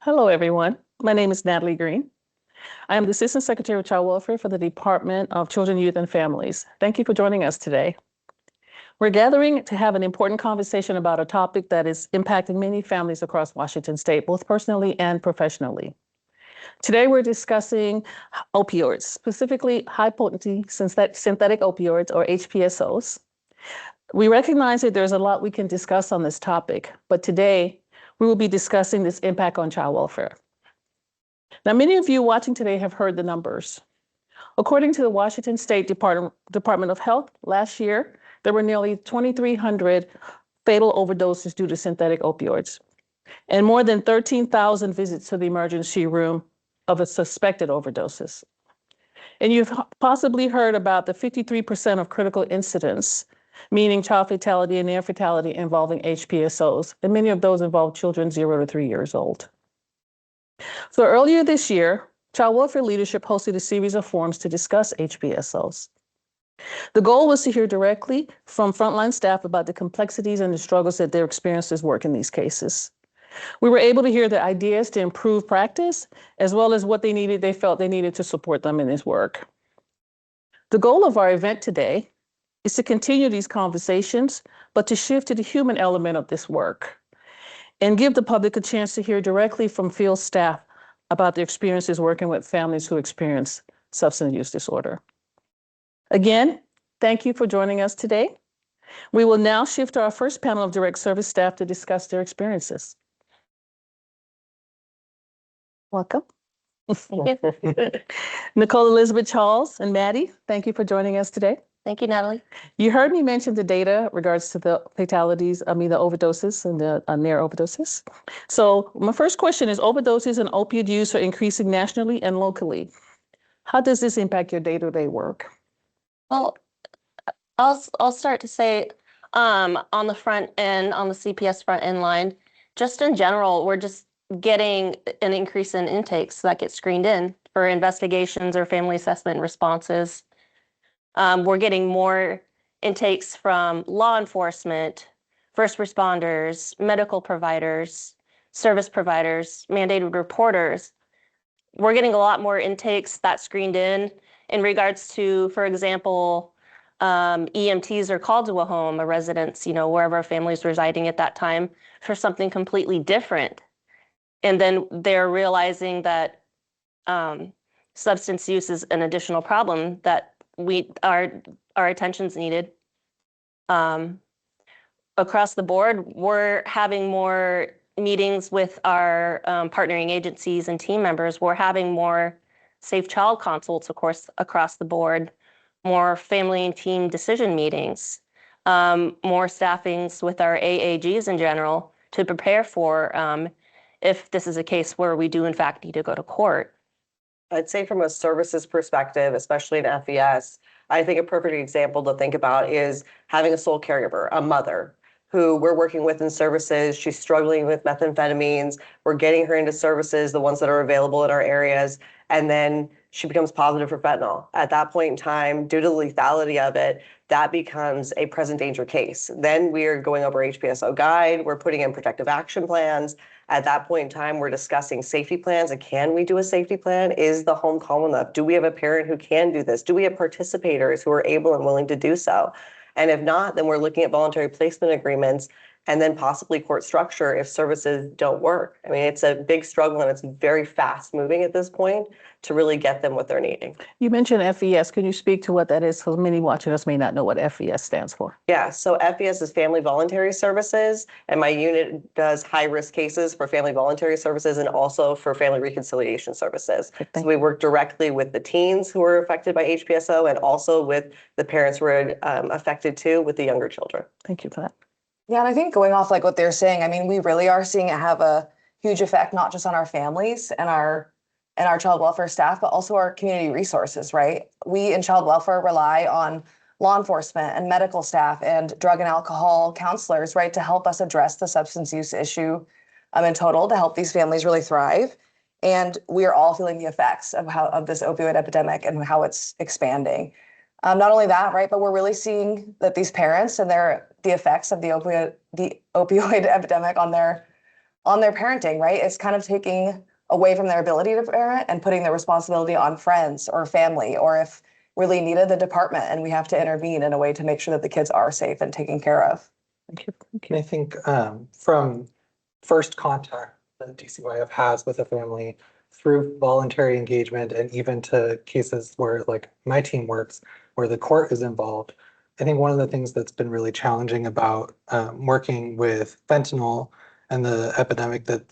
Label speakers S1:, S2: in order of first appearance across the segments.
S1: Hello, everyone. My name is Natalie Green. I am the Assistant Secretary of Child Welfare for the Department of Children, Youth, and Families. Thank you for joining us today. We're gathering to have an important conversation about a topic that is impacting many families across Washington State, both personally and professionally. Today, we're discussing opioids, specifically high potency synthetic opioids, or HPSOs. We recognize that there's a lot we can discuss on this topic, but today we will be discussing this impact on child welfare. Now, many of you watching today have heard the numbers. According to the Washington State Department of Health, last year, there were nearly 2,300 fatal overdoses due to synthetic opioids, and more than 13,000 visits to the emergency room of a suspected overdoses. And you've possibly heard about the 53% of critical incidents, meaning child fatality and near fatality involving HPSOs, and many of those involve children 0 to 3 years old. So earlier this year, Child Welfare Leadership hosted a series of forums to discuss HPSOs. The goal was to hear directly from frontline staff about the complexities and the struggles that their experiences work in these cases. We were able to hear the ideas to improve practice, as well as what they felt they needed to support them in this work. The goal of our event today is to continue these conversations, but to shift to the human element of this work and give the public a chance to hear directly from field staff about their experiences working with families who experience substance use disorder. Again, thank you for joining us today. We will now shift to our first panel of direct service staff to discuss their experiences. Welcome.
S2: Thank you.
S1: Nicole Elizabeth Charles and Maddie, thank you for joining us today.
S2: Thank you, Natalie.
S1: You heard me mention the data regards to the fatalities, the overdoses and the near overdoses. So my first question is, overdoses and opioid use are increasing nationally and locally. How does this impact your day-to-day work?
S2: Well, I'll start to say on the front end, on the CPS front end line, just in general, we're just getting an increase in intakes that get screened in for investigations or family assessment responses. We're getting more intakes from law enforcement, first responders, medical providers, service providers, mandated reporters. We're getting a lot more intakes that screened in regards to, for example, EMTs are called to a home, a residence, wherever a family is residing at that time for something completely different. And then they're realizing that substance use is an additional problem that our attention's needed. Across the board, we're having more meetings with our partnering agencies and team members. We're having more safe child consults, of course, across the board, more family and team decision meetings, more staffings with our AAGs in general to prepare for if this is a case where we do in fact need to go to court.
S3: I'd say from a services perspective, especially in FES, I think a perfect example to think about is having a sole caregiver, a mother, who we're working with in services. She's struggling with methamphetamines. We're getting her into services, the ones that are available in our areas, and then she becomes positive for fentanyl. At that point in time, due to the lethality of it, that becomes a present danger case. Then we're going over HPSO guide, we're putting in protective action plans. At that point in time, we're discussing safety plans. And can we do a safety plan? Is the home calm enough? Do we have a parent who can do this? Do we have participators who are able and willing to do so? And if not, then we're looking at voluntary placement agreements and then possibly court structure if services don't work. I mean, it's a big struggle and it's very fast moving at this point to really get them what they're needing.
S1: You mentioned FES. Can you speak to what that is? Because many watching us may not know what FES stands for.
S3: Yeah, so FES is Family Voluntary Services, and my unit does high-risk cases for family voluntary services and also for family reconciliation services. So we work directly with the teens who are affected by HPSO and also with the parents who are affected too with the younger children.
S1: Thank you for that.
S4: Yeah, and I think going off like what they're saying, I mean, we really are seeing it have a huge effect, not just on our families and our child welfare staff, but also our community resources, right? We in child welfare rely on law enforcement and medical staff and drug and alcohol counselors, right, to help us address the substance use issue in total, to help these families really thrive. And we are all feeling the effects of this opioid epidemic and how it's expanding. Not only that, right, but we're really seeing that these parents and the effects of the opioid epidemic on on their parenting, right? It's kind of taking away from their ability to parent and putting the responsibility on friends or family, or if really needed, the department, and we have to intervene in a way to make sure that the kids are safe and taken care of.
S1: Thank you. Thank
S5: And
S1: you.
S5: I think from first contact that DCYF has with a family through voluntary engagement and even to cases where like my team works, where the court is involved, I think one of the things that's been really challenging about working with fentanyl and the epidemic that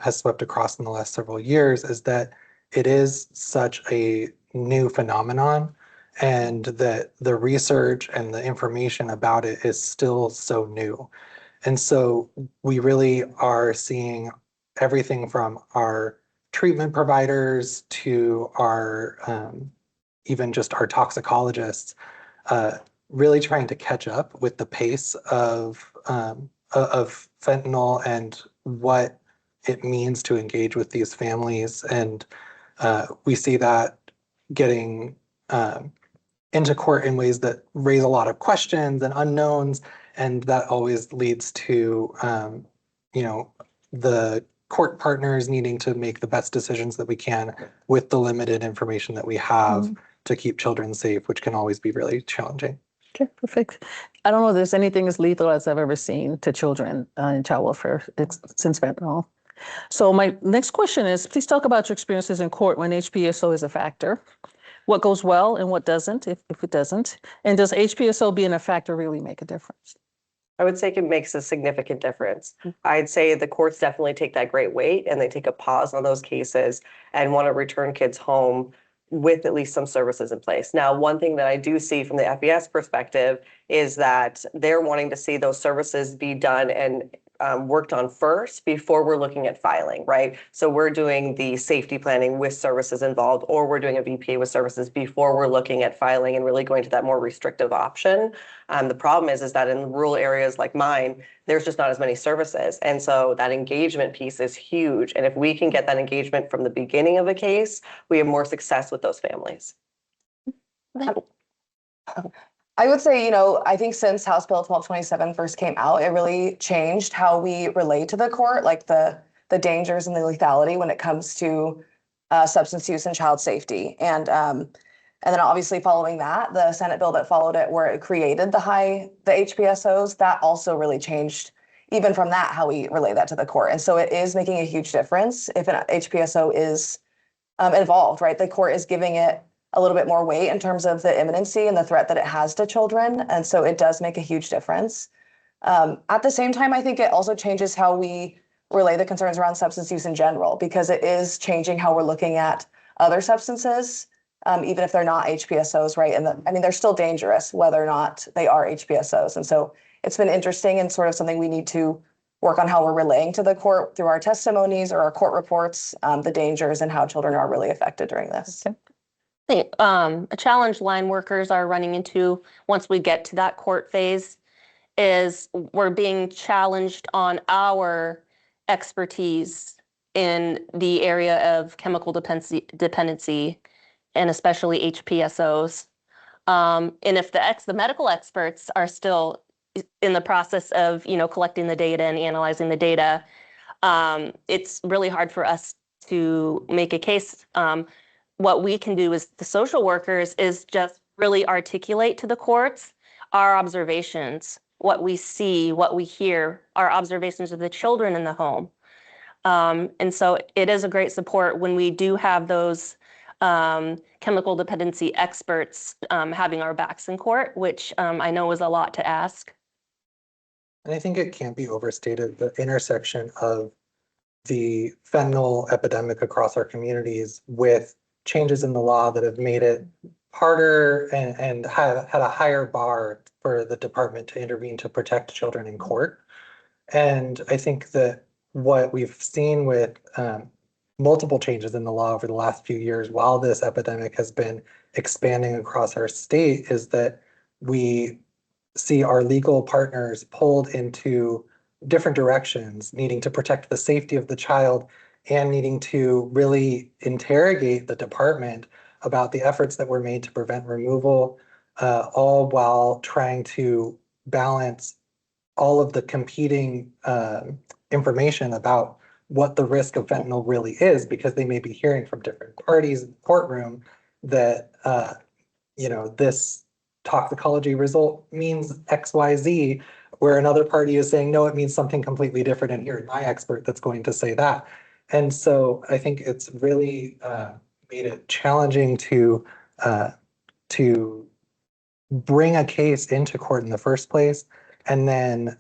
S5: has swept across in the last several years is that it is such a new phenomenon, and that the research and the information about it is still so new. And so we really are seeing everything from our treatment providers to our even just our toxicologists really trying to catch up with the pace of fentanyl and what it means to engage with these families. And we see that getting into court in ways that raise a lot of questions and unknowns, and that always leads to the court partners needing to make the best decisions that we can with the limited information that we have to keep children safe, which can always be really challenging.
S1: Okay, perfect. I don't know if there's anything as lethal as I've ever seen to children in child welfare since fentanyl. So my next question is, please talk about your experiences in court when HPSO is a factor. What goes well and what doesn't, if it doesn't? And does HPSO being a factor really make a difference?
S3: I would say it makes a significant difference. I'd say the courts definitely take that great weight and they take a pause on those cases and want to return kids home with at least some services in place. Now, one thing that I do see from the FES perspective is that they're wanting to see those services be done and worked on first before we're looking at filing, right? So we're doing the safety planning with services involved, or we're doing a VPA with services before we're looking at filing and really going to that more restrictive option. The problem is that in rural areas like mine, there's just not as many services. And so that engagement piece is huge. And if we can get that engagement from the beginning of a case, we have more success with those families.
S4: I would say, I think since House Bill 1227 first came out, it really changed how we relate to the court, like the dangers and the lethality when it comes to substance use and child safety. And then obviously following that, the Senate bill that followed it, where it created the HPSOs, that also really changed, even from that, how we relay that to the court. And so it is making a huge difference if an HPSO is involved, right? The court is giving it a little bit more weight in terms of the imminency and the threat that it has to children. And so it does make a huge difference. At the same time, I think it also changes how we relay the concerns around substance use in general, because it is changing how we're looking at other substances, even if they're not HPSOs, right? And they're still dangerous, whether or not they are HPSOs. And so it's been interesting and sort of something we need to work on how we're relaying to the court through our testimonies or our court reports, the dangers and how children are really affected during this.
S1: Okay.
S2: A challenge line workers are running into once we get to that court phase is we're being challenged on our expertise in the area of chemical dependency and especially HPSOs. And if the medical experts are still in the process of collecting the data and analyzing the data, it's really hard for us to make a case. What we can do as the social workers is just really articulate to the courts our observations, what we see, what we hear, our observations of the children in the home. And so it is a great support when we do have those chemical dependency experts having our backs in court, which I know is a lot to ask.
S5: And I think it can't be overstated, the intersection of the fentanyl epidemic across our communities with changes in the law that have made it harder and had a higher bar for the department to intervene to protect children in court. And I think that what we've seen with multiple changes in the law over the last few years, while this epidemic has been expanding across our state, is that we see our legal partners pulled into different directions, needing to protect the safety of the child and needing to really interrogate the department about the efforts that were made to prevent removal, all while trying to balance all of the competing information about what the risk of fentanyl really is, because they may be hearing from different parties in the courtroom that, this toxicology result means XYZ, where another party is saying, no, it means something completely different, and here's my expert that's going to say that. And so I think it's really made it challenging to bring a case into court in the first place, and then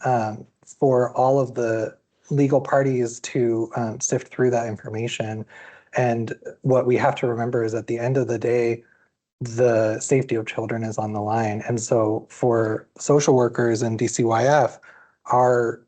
S5: for all of the legal parties to sift through that information. And what we have to remember is at the end of the day, the safety of children is on the line. And so for social workers and DCYF, our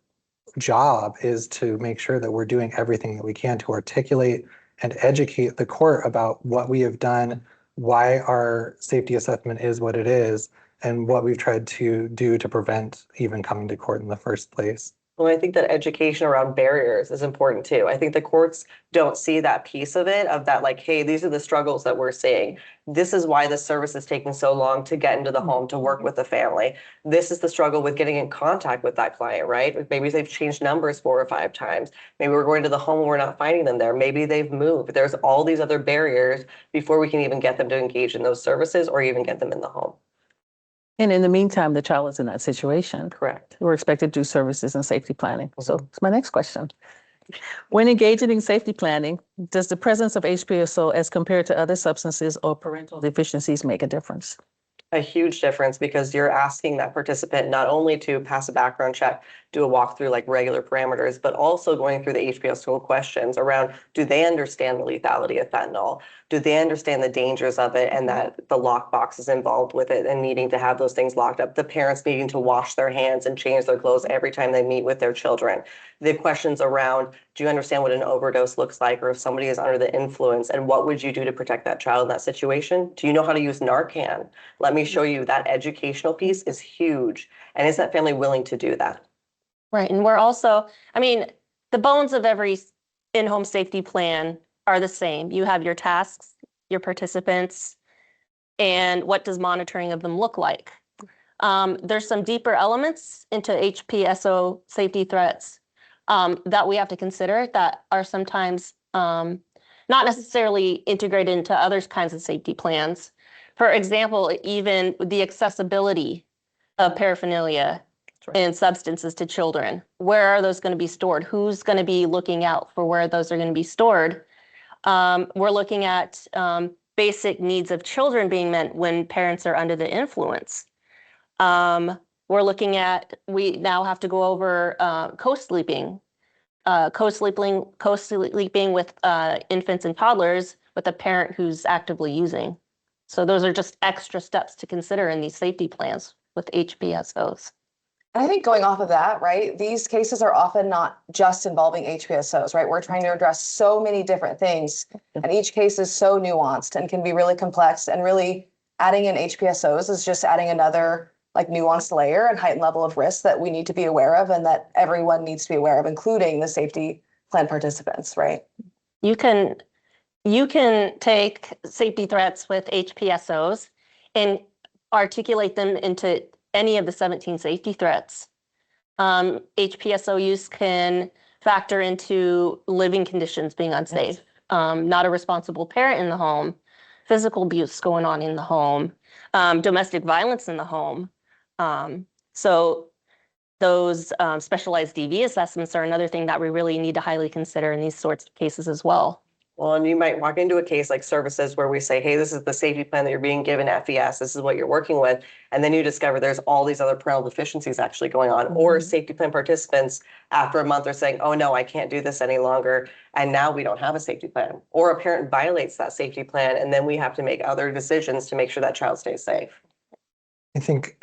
S5: job is to make sure that we're doing everything that we can to articulate and educate the court about what we have done, why our safety assessment is what it is, and what we've tried to do to prevent even coming to court in the first place.
S3: Well, I think that education around barriers is important too. I think the courts don't see that piece of it, of that, like, hey, these are the struggles that we're seeing. This is why the service is taking so long to get into the home, to work with the family. This is the struggle with getting in contact with that client, right? Maybe they've changed numbers 4 or 5 times. Maybe we're going to the home and we're not finding them there. Maybe they've moved. There's all these other barriers before we can even get them to engage in those services or even get them in the home.
S1: And in the meantime, the child is in that situation.
S3: Correct.
S1: We're expected to do services and safety planning. So it's my next question. When engaging in safety planning, does the presence of HPSO as compared to other substances or parental deficiencies make a difference?
S3: A huge difference, because you're asking that participant not only to pass a background check, do a walkthrough like regular parameters, but also going through the HPSO questions around, do they understand the lethality of fentanyl? Do they understand the dangers of it, and that the lockbox is involved with it and needing to have those things locked up? The parents needing to wash their hands and change their clothes every time they meet with their children. The questions around, do you understand what an overdose looks like, or if somebody is under the influence, and what would you do to protect that child in that situation? Do you know how to use Narcan? Let me show you. That educational piece is huge. And is that family willing to do that?
S2: Right. And we're also, the bones of every in-home safety plan are the same. You have your tasks, your participants, and what does monitoring of them look like? There's some deeper elements into HPSO safety threats that we have to consider that are sometimes not necessarily integrated into other kinds of safety plans. For example, even the accessibility of paraphernalia and substances to children. Where are those going to be stored? Who's going to be looking out for where those are going to be stored? We're looking at basic needs of children being met when parents are under the influence. We're looking at, we now have to go over co-sleeping with infants and toddlers with a parent who's actively using. So those are just extra steps to consider in these safety plans with HPSOs.
S4: I think going off of that, right, these cases are often not just involving HPSOs, right? We're trying to address so many different things, and each case is so nuanced and can be really complex, and really adding in HPSOs is just adding another like nuanced layer and heightened level of risk that we need to be aware of and that everyone needs to be aware of, including the safety plan participants, right?
S2: You can take safety threats with HPSOs and articulate them into any of the 17 safety threats. HPSO use can factor into living conditions being unsafe, not a responsible parent in the home, physical abuse going on in the home, domestic violence in the home. So those specialized DV assessments are another thing that we really need to highly consider in these sorts of cases as well.
S3: Well, and you might walk into a case like services where we say, hey, this is the safety plan that you're being given FES, this is what you're working with. And then you discover there's all these other parental deficiencies actually going on. Or safety plan participants after a month are saying, oh no, I can't do this any longer. And now we don't have a safety plan. Or a parent violates that safety plan, and then we have to make other decisions to make sure that child stays safe.
S5: I think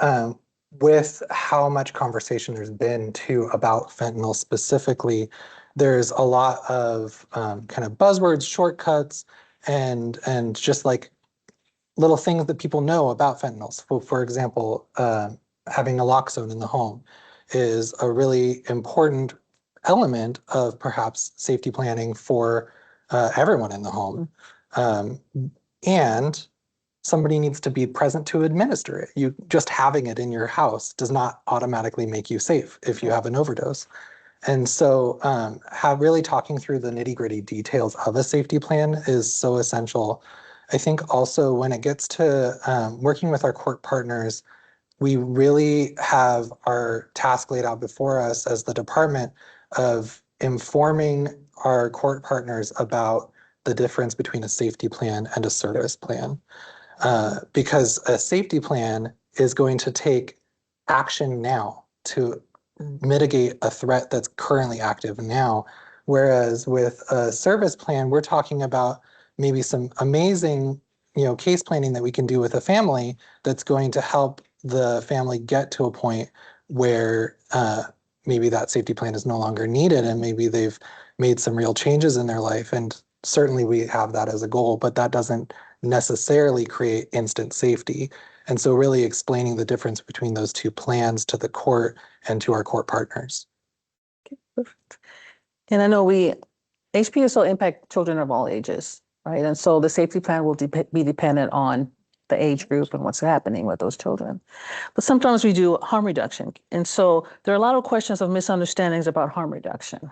S5: with how much conversation there's been too about fentanyl specifically, there's a lot of kind of buzzwords, shortcuts, and just like little things that people know about fentanyl. So for example, having naloxone in the home is a really important element of perhaps safety planning for everyone in the home. And somebody needs to be present to administer it. You just having it in your house does not automatically make you safe if you have an overdose. And so really talking through the nitty-gritty details of a safety plan is so essential. I think also when it gets to working with our court partners, we really have our task laid out before us as the department of informing our court partners about the difference between a safety plan and a service plan. Because a safety plan is going to take action now to mitigate a threat that's currently active now. Whereas with a service plan, we're talking about maybe some amazing, case planning that we can do with a family that's going to help the family get to a point where maybe that safety plan is no longer needed and maybe they've made some real changes in their life. And certainly we have that as a goal, but that doesn't necessarily create instant safety. And so really explaining the difference between those two plans to the court and to our court partners.
S1: Perfect. And I know HPSO impact children of all ages, right? And so the safety plan will be dependent on the age group and what's happening with those children. But sometimes we do harm reduction. And so there are a lot of questions of misunderstandings about harm reduction.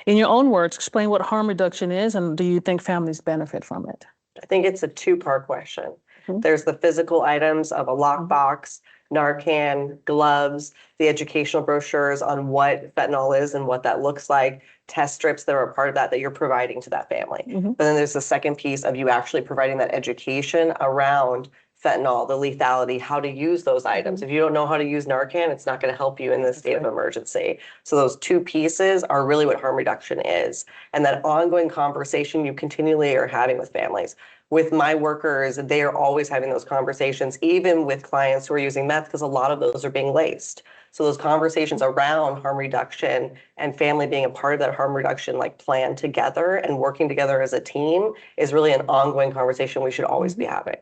S1: In your own words, explain what harm reduction is, and do you think families benefit from it?
S3: I think it's a two-part question.
S1: Mhm.
S3: There's the physical items of a lockbox, Narcan, gloves, the educational brochures on what fentanyl is and what that looks like, test strips that are a part of that you're providing to that family.
S1: Mhm.
S3: But then there's the second piece of you actually providing that education around fentanyl, the lethality, how to use those items. If you don't know how to use Narcan, it's not going to help you in this state of emergency. So those two pieces are really what harm reduction is. And that ongoing conversation you continually are having with families. With my workers, they are always having those conversations, even with clients who are using meth, because a lot of those are being laced. So those conversations around harm reduction and family being a part of that harm reduction plan together and working together as a team is really an ongoing conversation we should always be having.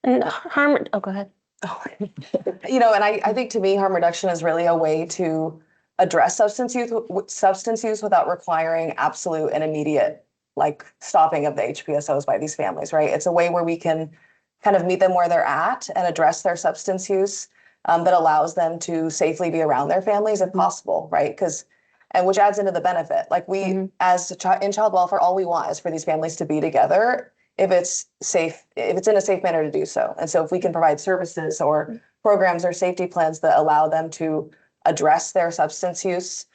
S2: And go ahead.
S4: And I think to me, harm reduction is really a way to address substance use without requiring absolute and immediate stopping of the HPSOs by these families, right? It's a way where we can kind of meet them where they're at and address their substance use that allows them to safely be around their families if possible, right? Which adds into the benefit. As in child welfare, all we want is for these families to be together if it's safe, if it's in a safe manner to do so. And so if we can provide services or programs or safety plans that allow them to address their substance use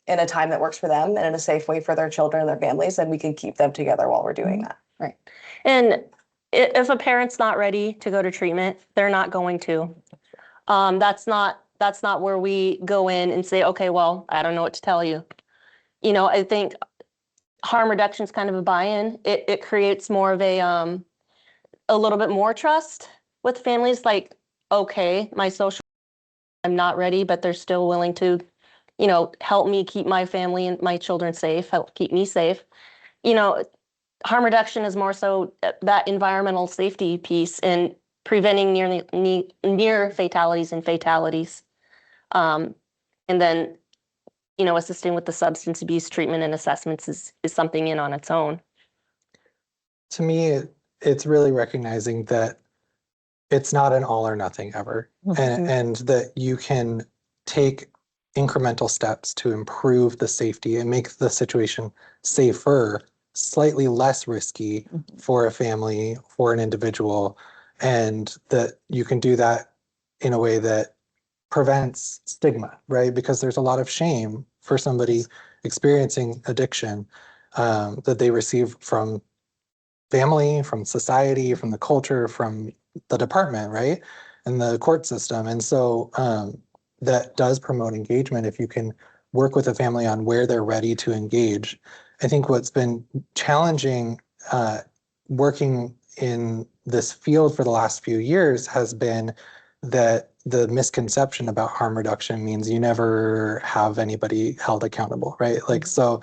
S4: in a time that works for them and in a safe way for their children and their families, then we can keep them together while we're doing that.
S2: Right. And if a parent's not ready to go to treatment, they're not going to. That's not where we go in and say, okay, well, I don't know what to tell you. I think harm reduction is kind of a buy-in. It creates more of a little bit more trust with families. Okay, my social, I'm not ready, but they're still willing to, help me keep my family and my children safe, help keep me safe. Harm reduction is more so that environmental safety piece and preventing near fatalities and fatalities. And then, assisting with the substance abuse treatment and assessments is something in on its own.
S5: To me, it's really recognizing that it's not an all or nothing ever, and that you can take incremental steps to improve the safety and make the situation safer, slightly less risky for a family, for an individual, and that you can do that in a way that prevents stigma, right? Because there's a lot of shame for somebody experiencing addiction that they receive from family, from society, from the culture, from the department, right? And the court system. And so that does promote engagement if you can work with a family on where they're ready to engage. I think what's been challenging working in this field for the last few years has been that the misconception about harm reduction means you never have anybody held accountable, right? To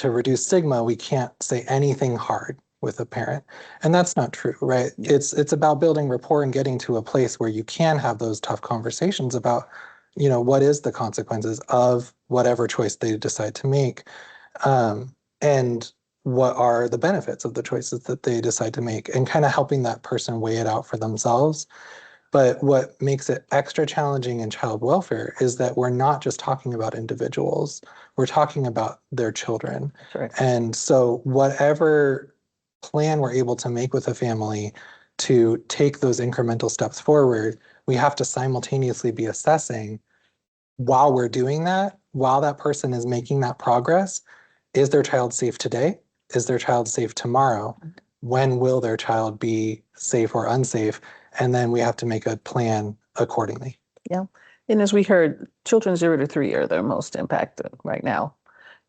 S5: reduce stigma, we can't say anything hard with a parent. And that's not true, right? It's about building rapport and getting to a place where you can have those tough conversations about, what is the consequences of whatever choice they decide to make. And what are the benefits of the choices that they decide to make, and kind of helping that person weigh it out for themselves. But what makes it extra challenging in child welfare is that we're not just talking about individuals, we're talking about their children.
S1: That's right.
S5: And so whatever plan we're able to make with a family to take those incremental steps forward, we have to simultaneously be assessing while we're doing that, while that person is making that progress, is their child safe today? Is their child safe tomorrow? When will their child be safe or unsafe? And then we have to make a plan accordingly.
S1: Yeah. And as we heard, children 0 to 3 are the most impacted right now.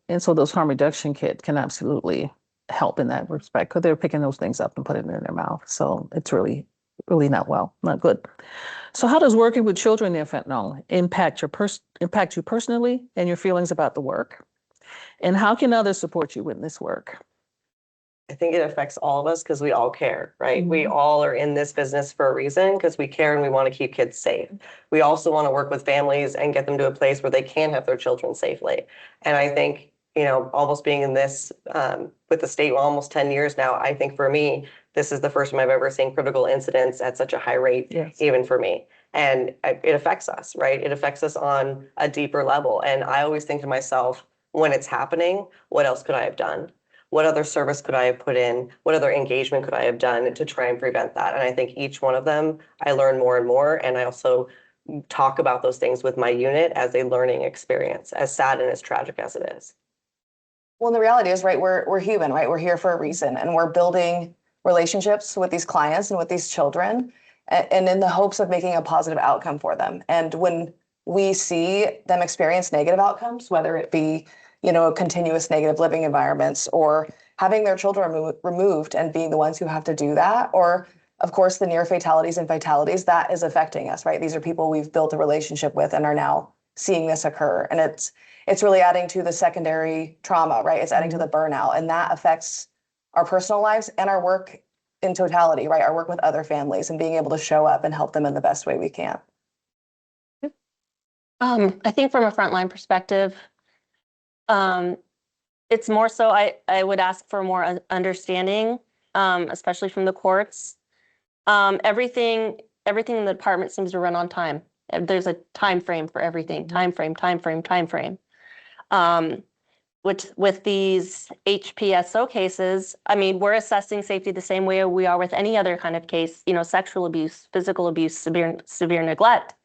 S1: And so those harm reduction kits can absolutely help in that respect because they're picking those things up and putting it in their mouth. So it's really not good. So how does working with children in fentanyl impact you personally and your feelings about the work? And how can others support you in this work?
S3: I think it affects all of us because we all care, right? We
S1: Mhm.
S3: all are in this business for a reason because we care and we want to keep kids safe. We also want to work with families and get them to a place where they can have their children safely. And I think, almost being in this with the state almost 10 years now, I think for me, this is the first time I've ever seen critical incidents at such a high rate,
S1: Yes.
S3: even for me. And it affects us, right? It affects us on a deeper level. And I always think to myself, when it's happening, what else could I have done? What other service could I have put in? What other engagement could I have done to try and prevent that? And I think each one of them, I learn more and more. And I also talk about those things with my unit as a learning experience, as sad and as tragic as it is.
S4: Well, the reality is, right, we're human, right? We're here for a reason, and we're building relationships with these clients and with these children, and in the hopes of making a positive outcome for them. And when we see them experience negative outcomes, whether it be, continuous negative living environments or having their children removed and being the ones who have to do that, or of course the near fatalities and fatalities, that is affecting us, right? These are people we've built a relationship with and are now seeing this occur. And it's really adding to the secondary trauma, right? It's adding to the burnout, and that affects our personal lives and our work in totality, right? Our work with other families and being able to show up and help them in the best way we can.
S2: I think from a frontline perspective, it's more so I would ask for more understanding, especially from the courts. Everything in the department seems to run on time. There's a time frame for everything. Time frame. With these HPSO cases, I mean, we're assessing safety the same way we are with any other kind of case, sexual abuse, physical abuse, severe neglect.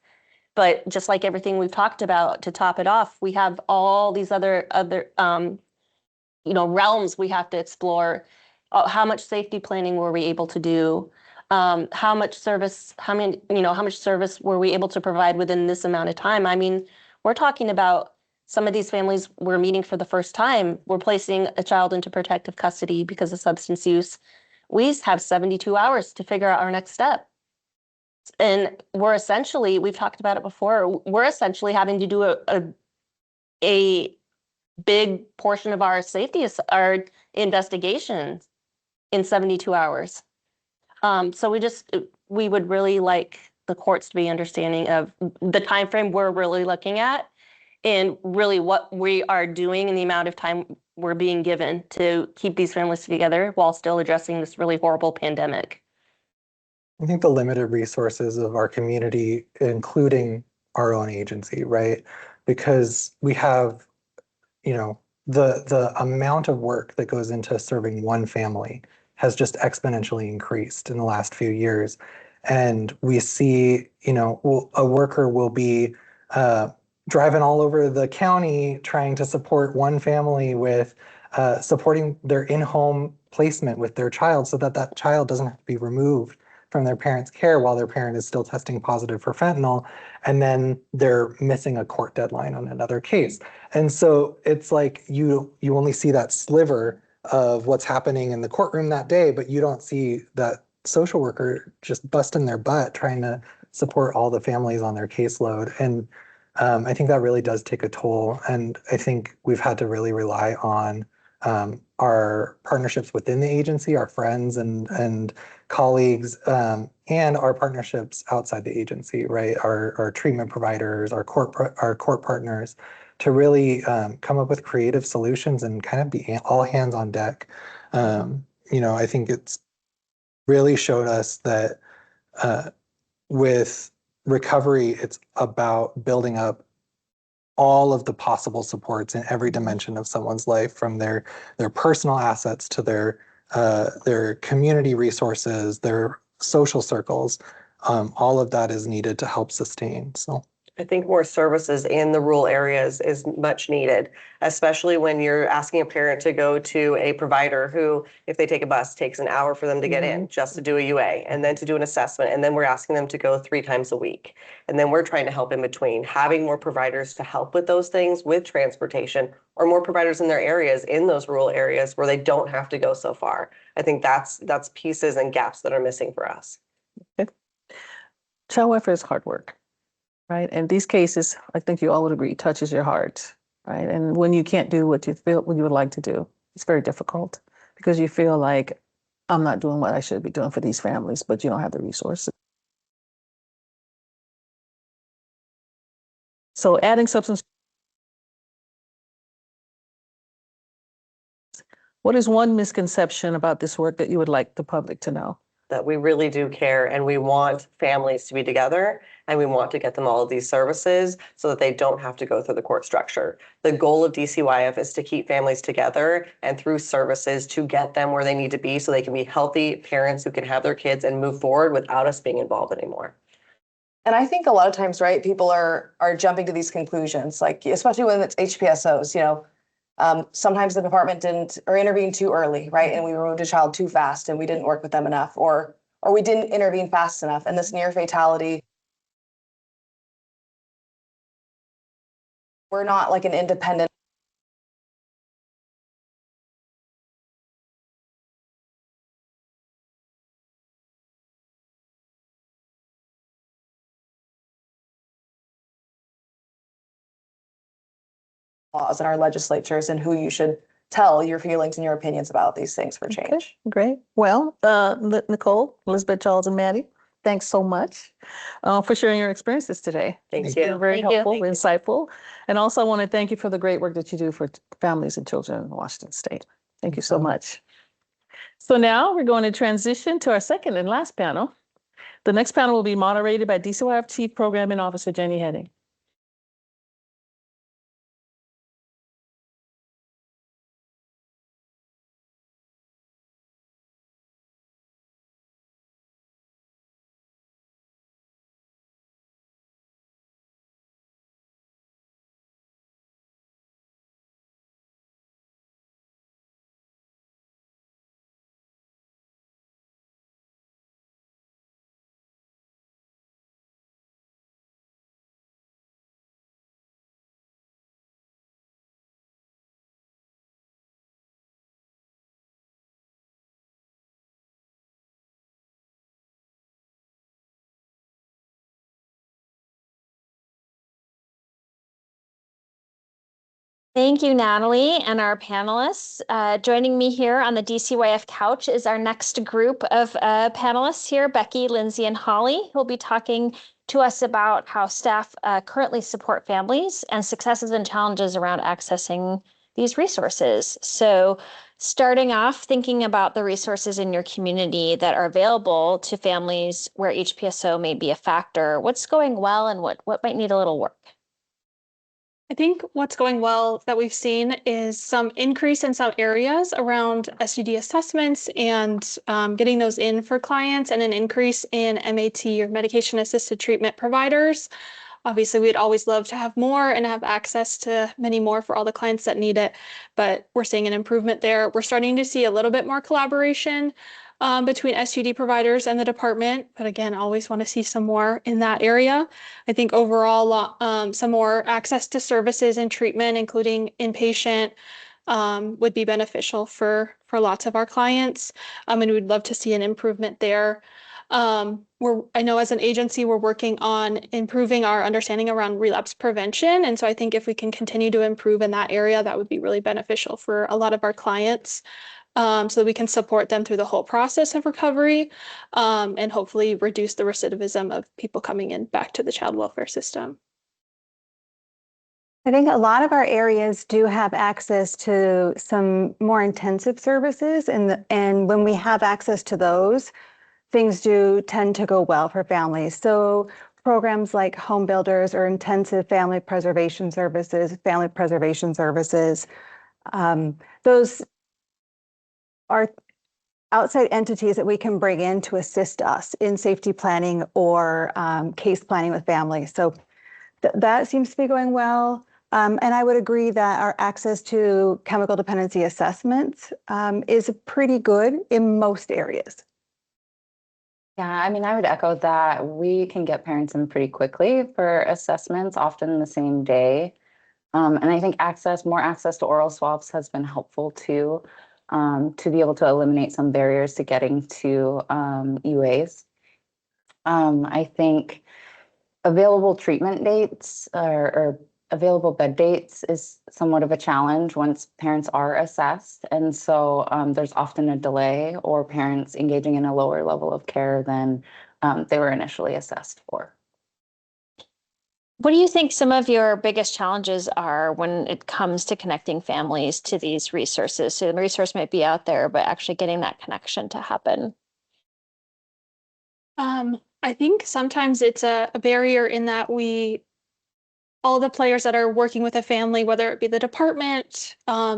S2: But just like everything we've talked about, to top it off, we have all these other realms we have to explore. How much safety planning were we able to do? How much service were we able to provide within this amount of time? I mean, we're talking about some of these families we're meeting for the first time. We're placing a child into protective custody because of substance use. We have 72 hours to figure out our next step. And we've talked about it before, we're essentially having to do a big portion of our our investigations in 72 hours. So we would really like the courts to be understanding of the time frame we're really looking at and really what we are doing and the amount of time we're being given to keep these families together while still addressing this really horrible pandemic.
S5: I think the limited resources of our community, including our own agency, right? Because we have, the amount of work that goes into serving one family has just exponentially increased in the last few years. And we see, a worker will be driving all over the county trying to support one family with supporting their in-home placement with their child so that that child doesn't have to be removed from their parents' care while their parent is still testing positive for fentanyl, and then they're missing a court deadline on another case. And so it's like you only see that sliver of what's happening in the courtroom that day, but you don't see that social worker just busting their butt trying to support all the families on their caseload. And I think that really does take a toll. And I think we've had to really rely on our partnerships within the agency, our friends and colleagues, and our partnerships outside the agency, right? Our treatment providers, our court partners, to really come up with creative solutions and kind of be all hands on deck. I think it's really showed us that with recovery, it's about building up all of the possible supports in every dimension of someone's life, from their personal assets to their community resources, their social circles. All of that is needed to help sustain. So
S3: I think more services in the rural areas is much needed, especially when you're asking a parent to go to a provider who, if they take a bus, takes an hour for them to get in just to do a UA and then to do an assessment. And then we're asking them to go 3 times a week. And then we're trying to help in between. Having more providers to help with those things, with transportation, or more providers in their areas, in those rural areas where they don't have to go so far. I think that's pieces and gaps that are missing for us.
S1: Child welfare is hard work, right? And these cases, I think you all would agree, touches your heart, right? And when you can't do what you would like to do, it's very difficult because you feel like I'm not doing what I should be doing for these families, but you don't have the resources. So adding substance. What is one misconception about this work that you would like the public to know?
S3: That we really do care and we want families to be together and we want to get them all of these services so that they don't have to go through the court structure. The goal of DCYF is to keep families together and through services to get them where they need to be so they can be healthy parents who can have their kids and move forward without us being involved anymore.
S4: And I think a lot of times, right, people are jumping to these conclusions, like especially when it's HPSOs, sometimes the department didn't or intervened too early, right? And we removed a child too fast and we didn't work with them enough, or we didn't intervene fast enough. And this near fatality, we're not like an independent laws in our legislatures and who you should tell your feelings and your opinions about these things for change.
S1: Okay, great. Well, Nicole, Elizabeth, Charles, and Maddie, thanks so much for sharing your experiences today.
S3: Thank
S1: It's
S3: you.
S1: been very
S2: Thank you.
S1: helpful, insightful. And also I want to thank you for the great work that you do for families and children in Washington State. Thank you so much. So now we're going to transition to our second and last panel. The next panel will be moderated by DCYF Chief Programming Officer Jenny Heading.
S6: Thank you, Natalie, and our panelists. Joining me here on the DCYF couch is our next group of panelists here, Becky, Lindsay, and Holly, who will be talking to us about how staff currently support families and successes and challenges around accessing these resources. So starting off, thinking about the resources in your community that are available to families where HPSO may be a factor, what's going well and what might need a little work?
S7: I think what's going well that we've seen is some increase in some areas around SUD assessments and getting those in for clients, and an increase in MAT or medication assisted treatment providers. Obviously, we'd always love to have more and have access to many more for all the clients that need it, but we're seeing an improvement there. We're starting to see a little bit more collaboration between SUD providers and the department, but again, always want to see some more in that area. I think overall, some more access to services and treatment, including inpatient, would be beneficial for lots of our clients, and we'd love to see an improvement there. I know as an agency, we're working on improving our understanding around relapse prevention. And so I think if we can continue to improve in that area, that would be really beneficial for a lot of our clients, so that we can support them through the whole process of recovery, and hopefully reduce the recidivism of people coming in back to the child welfare system.
S8: I think a lot of our areas do have access to some more intensive services, and when we have access to those, things do tend to go well for families. So programs like home builders or intensive family preservation services, those are outside entities that we can bring in to assist us in safety planning or case planning with families. So that seems to be going well. And I would agree that our access to chemical dependency assessments is pretty good in most areas.
S9: Yeah, I mean, I would echo that. We can get parents in pretty quickly for assessments, often the same day. And I think more access to oral swabs has been helpful too, to be able to eliminate some barriers to getting to UAs. I think available treatment dates or available bed dates is somewhat of a challenge once parents are assessed. And so there's often a delay or parents engaging in a lower level of care than they were initially assessed for.
S6: What do you think some of your biggest challenges are when it comes to connecting families to these resources? So the resource might be out there, but actually getting that connection to happen.
S7: I think sometimes it's a barrier in that all the players that are working with a family, whether it be the department,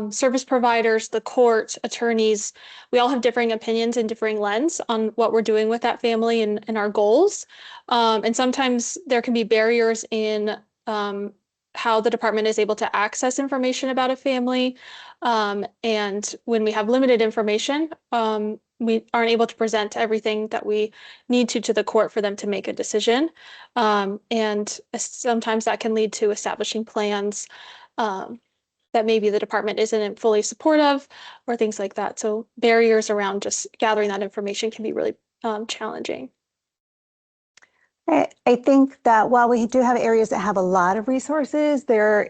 S7: service providers, the court, attorneys, we all have differing opinions and differing lens on what we're doing with that family and our goals. And sometimes there can be barriers in how the department is able to access information about a family. And when we have limited information, we aren't able to present everything that we need to the court for them to make a decision. And sometimes that can lead to establishing plans that maybe the department isn't fully supportive or things like that. So barriers around just gathering that information can be really challenging.
S8: I think that while we do have areas that have a lot of resources, there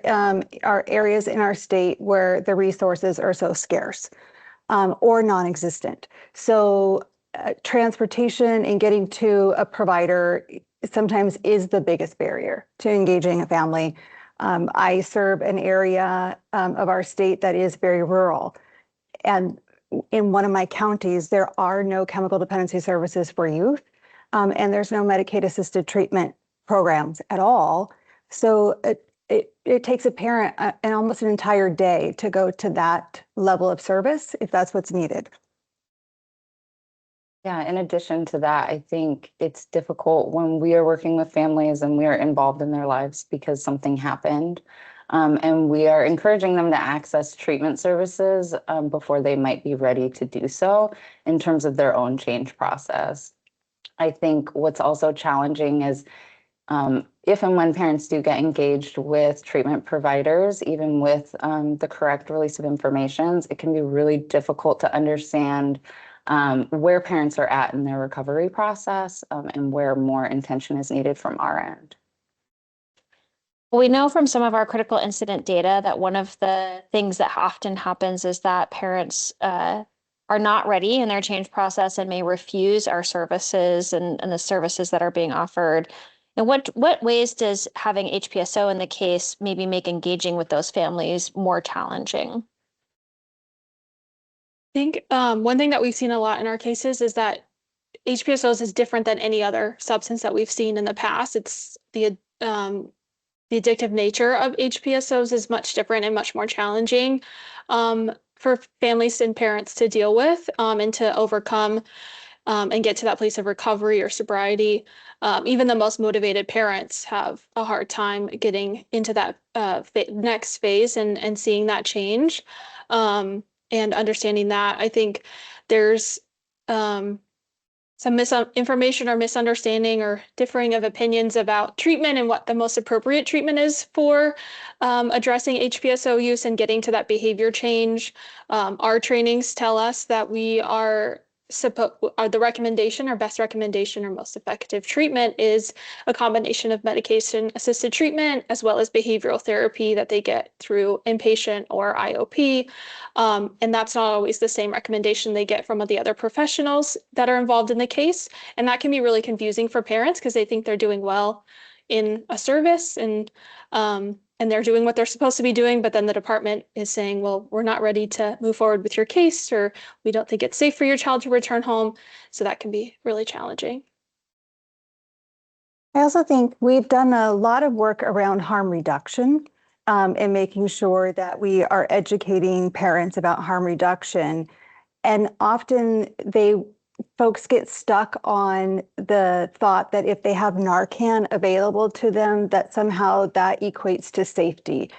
S8: are areas in our state where the resources are so scarce or non-existent. So transportation and getting to a provider sometimes is the biggest barrier to engaging a family. I serve an area of our state that is very rural. And in one of my counties, there are no chemical dependency services for youth. And there's no Medicaid-assisted treatment programs at all. So it takes a parent and almost an entire day to go to that level of service if that's what's needed.
S9: Yeah, in addition to that, I think it's difficult when we are working with families and we are involved in their lives because something happened. And we are encouraging them to access treatment services before they might be ready to do so in terms of their own change process. I think what's also challenging is if and when parents do get engaged with treatment providers, even with the correct release of information, it can be really difficult to understand where parents are at in their recovery process and where more intention is needed from our end.
S6: We know from some of our critical incident data that one of the things that often happens is that parents are not ready in their change process and may refuse our services and the services that are being offered. And what ways does having HPSO in the case maybe make engaging with those families more challenging?
S7: I think one thing that we've seen a lot in our cases is that HPSOs is different than any other substance that we've seen in the past. It's the addictive nature of HPSOs is much different and much more challenging for families and parents to deal with and to overcome and get to that place of recovery or sobriety. Even the most motivated parents have a hard time getting into that next phase and seeing that change and understanding that. I think there's some misinformation or misunderstanding or differing of opinions about treatment and what the most appropriate treatment is for addressing HPSO use and getting to that behavior change. Our trainings tell us that we are the recommendation or best recommendation or most effective treatment is a combination of medication assisted treatment as well as behavioral therapy that they get through inpatient or IOP. And that's not always the same recommendation they get from the other professionals that are involved in the case. And that can be really confusing for parents because they think they're doing well in a service and and they're doing what they're supposed to be doing, but then the department is saying, well, we're not ready to move forward with your case, or we don't think it's safe for your child to return home. So that can be really challenging.
S8: I also think we've done a lot of work around harm reduction and making sure that we are educating parents about harm reduction. And often folks get stuck on the thought that if they have Narcan available to them, that somehow that equates to safety.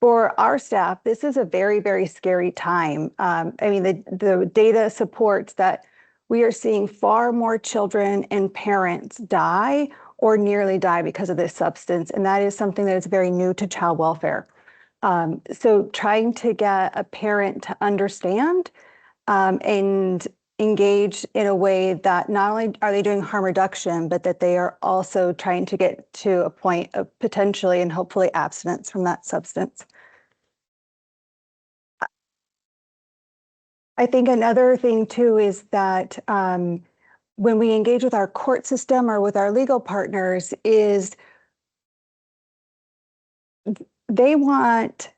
S8: For our staff, this is a very, very scary time. I mean, the data supports that we are seeing far more children and parents die or nearly die because of this substance. And that is something that is very new to child welfare. So trying to get a parent to understand and engage in a way that not only are they doing harm reduction, but that they are also trying to get to a point of potentially and hopefully abstinence from that substance. I think another thing too is that when we engage with our court system or with our legal partners is they want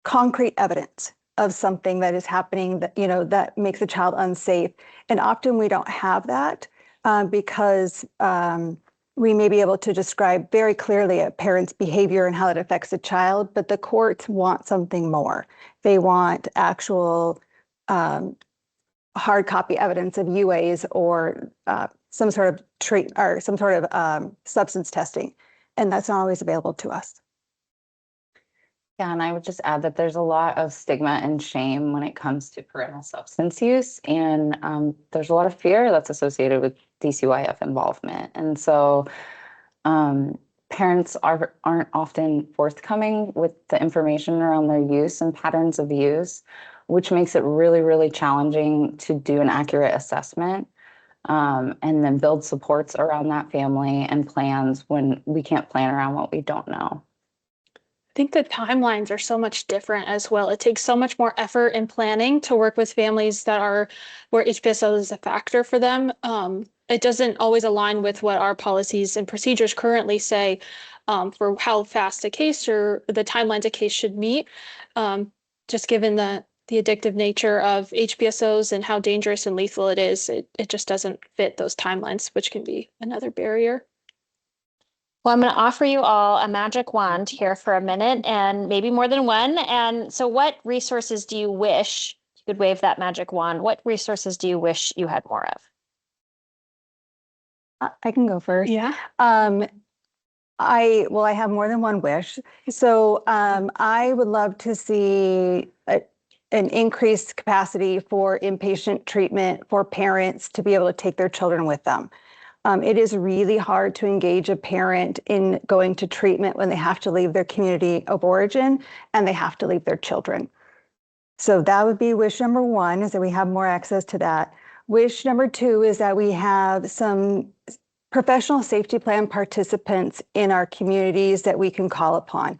S8: concrete evidence of something that is happening that, you know, that makes a child unsafe. And often we don't have that because we may be able to describe very clearly a parent's behavior and how it affects a child, but the courts want something more. They want actual hard copy evidence of UAs or some sort of treat or some sort of substance testing. And that's not always available to us.
S9: Yeah, and I would just add that there's a lot of stigma and shame when it comes to parental substance use. And there's a lot of fear that's associated with DCYF involvement. And so parents aren't often forthcoming with the information around their use and patterns of use, which makes it really, really challenging to do an accurate assessment and then build supports around that family and plans when we can't plan around what we don't know.
S7: I think the timelines are so much different as well. It takes so much more effort and planning to work with families that are where HPSO is a factor for them. It doesn't always align with what our policies and procedures currently say for how fast a case or the timelines a case should meet. Just given the addictive nature of HPSOs and how dangerous and lethal it is, it just doesn't fit those timelines, which can be another barrier.
S6: Well, I'm going to offer you all a magic wand here for a minute and maybe more than one. And so what resources do you wish you could wave that magic wand? What resources do you wish you had more of?
S8: I can go first.
S7: Yeah.
S8: I have more than one wish. So I would love to see an increased capacity for inpatient treatment for parents to be able to take their children with them. It is really hard to engage a parent in going to treatment when they have to leave their community of origin and they have to leave their children. So that would be wish number one, is that we have more access to that. Wish number two is that we have some professional safety plan participants in our communities that we can call upon.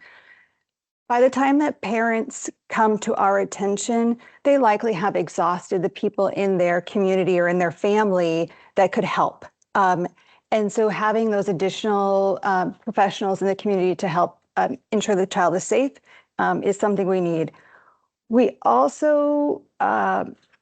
S8: By the time that parents come to our attention, they likely have exhausted the people in their community or in their family that could help. And so having those additional professionals in the community to help ensure the child is safe is something we need. We also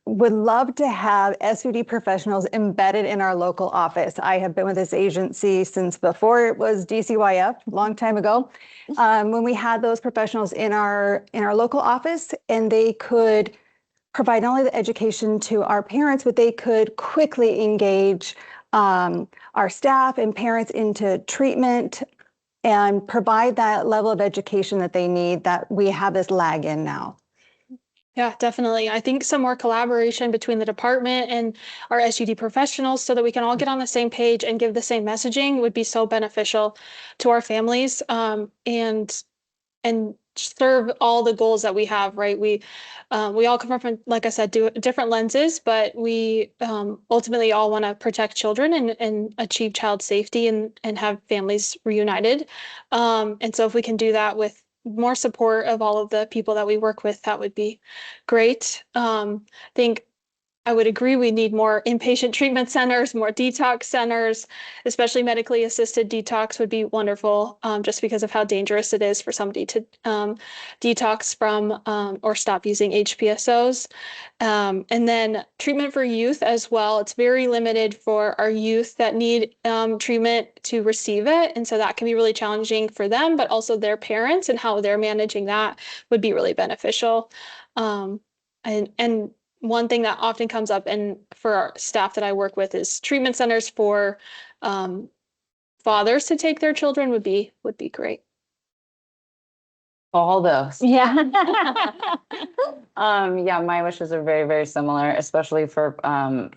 S8: would love to have SUD professionals embedded in our local office. I have been with this agency since before it was DCYF, a long time ago, when we had those professionals in our local office, and they could provide not only the education to our parents, but they could quickly engage our staff and parents into treatment and provide that level of education that they need that we have this lag in now.
S7: Yeah, definitely. I think some more collaboration between the department and our SUD professionals so that we can all get on the same page and give the same messaging would be so beneficial to our families and serve all the goals that we have, right? We all come from, like I said, different lenses, but we ultimately all want to protect children and achieve child safety and have families reunited. And so if we can do that with more support of all of the people that we work with, that would be great. I think I would agree we need more inpatient treatment centers, more detox centers, especially medically assisted detox would be wonderful, just because of how dangerous it is for somebody to detox from or stop using HPSOs. And then treatment for youth as well. It's very limited for our youth that need treatment to receive it. And so that can be really challenging for them, but also their parents and how they're managing that would be really beneficial. And one thing that often comes up and for our staff that I work with is treatment centers for fathers to take their children would be great.
S9: All those.
S6: Yeah.
S9: Yeah, my wishes are very, very similar, especially for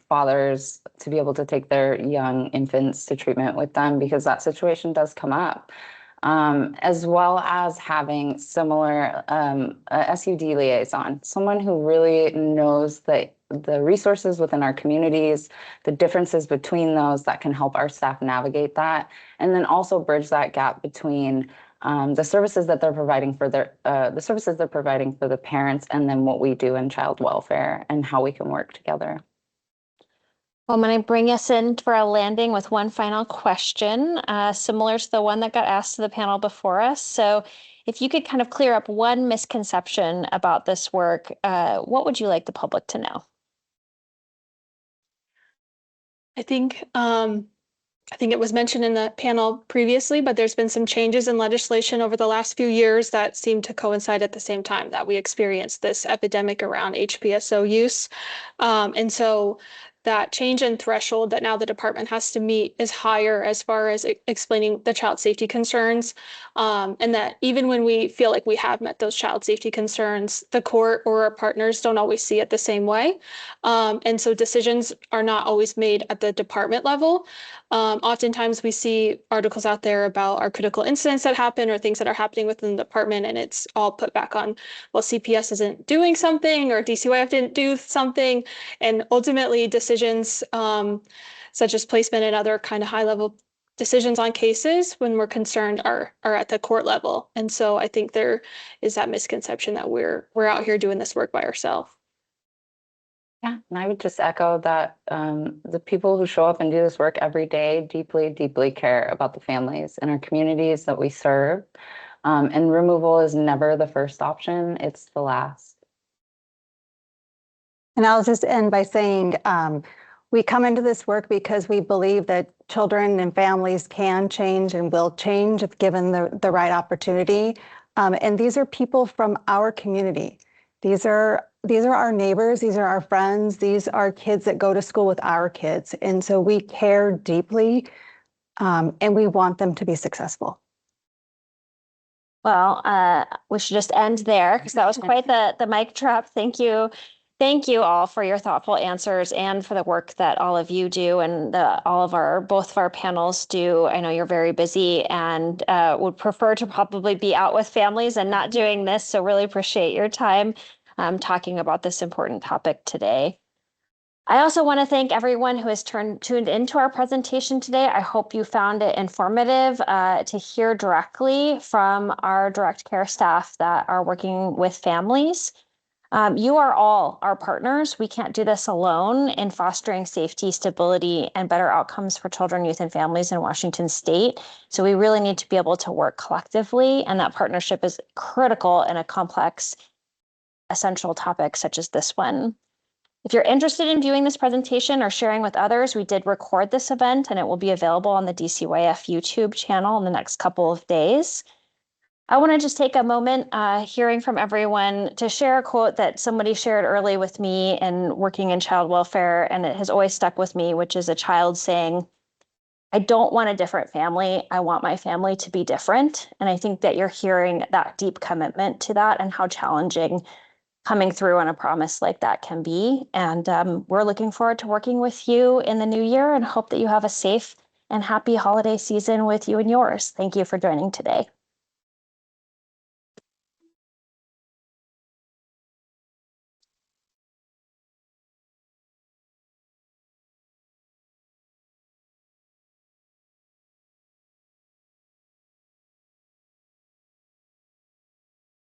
S9: fathers to be able to take their young infants to treatment with them, because that situation does come up. As well as having similar a SUD liaison, someone who really knows the resources within our communities, the differences between those that can help our staff navigate that, and then also bridge that gap between the services that they're providing for the parents, and then what we do in child welfare and how we can work together.
S6: Well, I'm going to bring us in for a landing with one final question, similar to the one that got asked to the panel before us. So if you could kind of clear up one misconception about this work, what would you like the public to know?
S7: I think it was mentioned in the panel previously, but there's been some changes in legislation over the last few years that seem to coincide at the same time that we experienced this epidemic around HPSO use. And so that change in threshold that now the department has to meet is higher as far as explaining the child safety concerns. And that even when we feel like we have met those child safety concerns, the court or our partners don't always see it the same way. And so decisions are not always made at the department level. Oftentimes we see articles out there about our critical incidents that happen or things that are happening within the department, and it's all put back on, well, CPS isn't doing something or DCYF didn't do something. And ultimately decisions such as placement and other kind of high level decisions on cases when we're concerned are at the court level. And so I think there is that misconception that we're out here doing this work by ourselves.
S9: Yeah, and I would just echo that the people who show up and do this work every day deeply, deeply care about the families in our communities that we serve. And removal is never the first option, it's the last.
S8: And I'll just end by saying we come into this work because we believe that children and families can change and will change if given the right opportunity. And these are people from our community. These are our neighbors, these are our friends, these are kids that go to school with our kids. And so we care deeply and we want them to be successful.
S6: Well, we should just end there because that was quite the mic drop. Thank you. Thank you all for your thoughtful answers and for the work that all of you do and both of our panels do. I know you're very busy and would prefer to probably be out with families and not doing this. So really appreciate your time talking about this important topic today. I also want to thank everyone who has tuned into our presentation today. I hope you found it informative to hear directly from our direct care staff that are working with families. You are all our partners. We can't do this alone in fostering safety, stability, and better outcomes for children, youth, and families in Washington State. So we really need to be able to work collectively, and that partnership is critical in a complex, essential topic such as this one. If you're interested in viewing this presentation or sharing with others, we did record this event and it will be available on the DCYF YouTube channel in the next couple of days. I want to just take a moment hearing from everyone to share a quote that somebody shared early with me in working in child welfare, and it has always stuck with me, which is a child saying, "I don't want a different family. I want my family to be different." And I think that you're hearing that deep commitment to that and how challenging coming through on a promise like that can be. And we're looking forward to working with you in the new year and hope that you have a safe and happy holiday season with you and yours. Thank you for joining today.